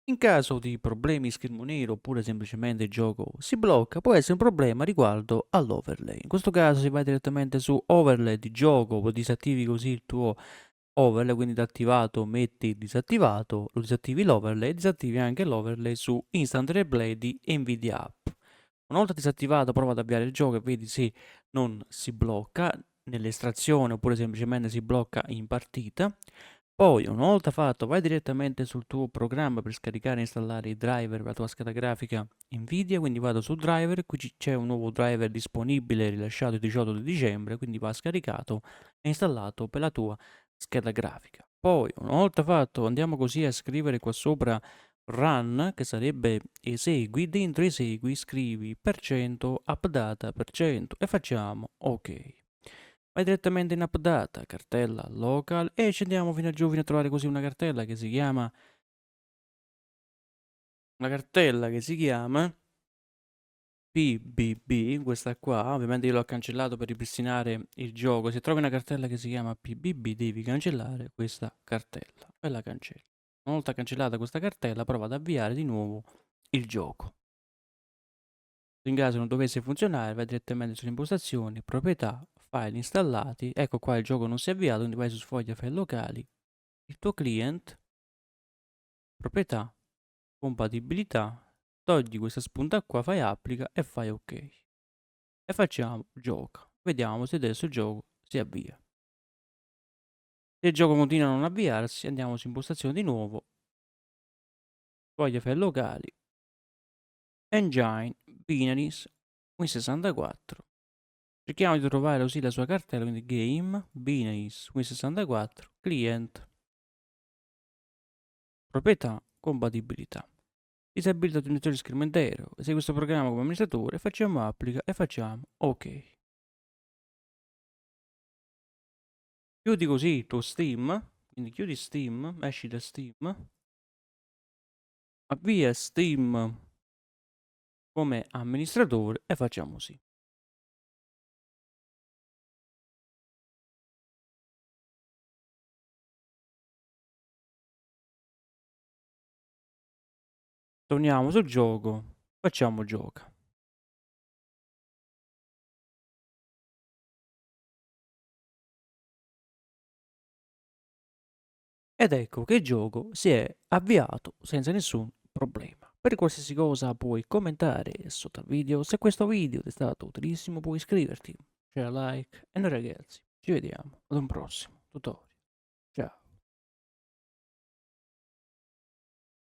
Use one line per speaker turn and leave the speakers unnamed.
In caso di problemi schermo nero oppure semplicemente il gioco si blocca, può essere un problema riguardo all'overlay. In questo caso si va direttamente su overlay di gioco, o disattivi così il tuo overlay, quindi da attivato metti disattivato, lo disattivi l'overlay, disattivi anche l'overlay su Instant Replay di Nvidia App. Una volta disattivato prova ad avviare il gioco e vedi se non si blocca nell'estrazione oppure semplicemente si blocca in partita. Poi, una volta fatto, vai direttamente sul tuo programma per scaricare e installare i driver per la tua scheda grafica Nvidia, quindi vado su driver, qui c'è un nuovo driver disponibile rilasciato il 18 di dicembre, quindi va scaricato e installato per la tua scheda grafica. Poi, una volta fatto, andiamo così a scrivere qua sopra run, che sarebbe esegui, dentro esegui scrivi %, updata % e facciamo ok. Vai direttamente in updata, cartella local e scendiamo fino a giù fino a trovare così una cartella che si chiama PBB, questa qua, ovviamente io l'ho cancellato per ripristinare il gioco. Se trovi una cartella che si chiama PBB devi cancellare questa cartella e la cancelli. Una volta cancellata questa cartella prova ad avviare di nuovo il gioco. In caso non dovesse funzionare vai direttamente sulle impostazioni, proprietà, file installati, ecco qua il gioco non si è avviato, quindi vai su sfoglia file locali, il tuo client, proprietà, compatibilità, togli questa spunta qua, fai applica e fai ok. E facciamo gioca. Vediamo se adesso il gioco si avvia. Se il gioco continua a non avviarsi, andiamo su impostazioni di nuovo, sfoglia file locali, engine, binaries, Win64. Cerchiamo di trovare così la sua cartella, quindi game, binaries, Win64, client, proprietà, compatibilità. Disabilita l'utilizzatore di schermo intero. Se questo programma come amministratore facciamo applica e facciamo ok. Chiudi così il tuo Steam, quindi chiudi Steam, esci da Steam, avvia Steam come amministratore e facciamo sì. Torniamo sul gioco, facciamo gioca. Ed ecco che il gioco si è avviato senza nessun problema. Per qualsiasi cosa puoi commentare sotto al video. Se questo video ti è stato utilissimo puoi iscriverti, share, like e noi ragazzi ci vediamo ad un prossimo tutorial. Ciao.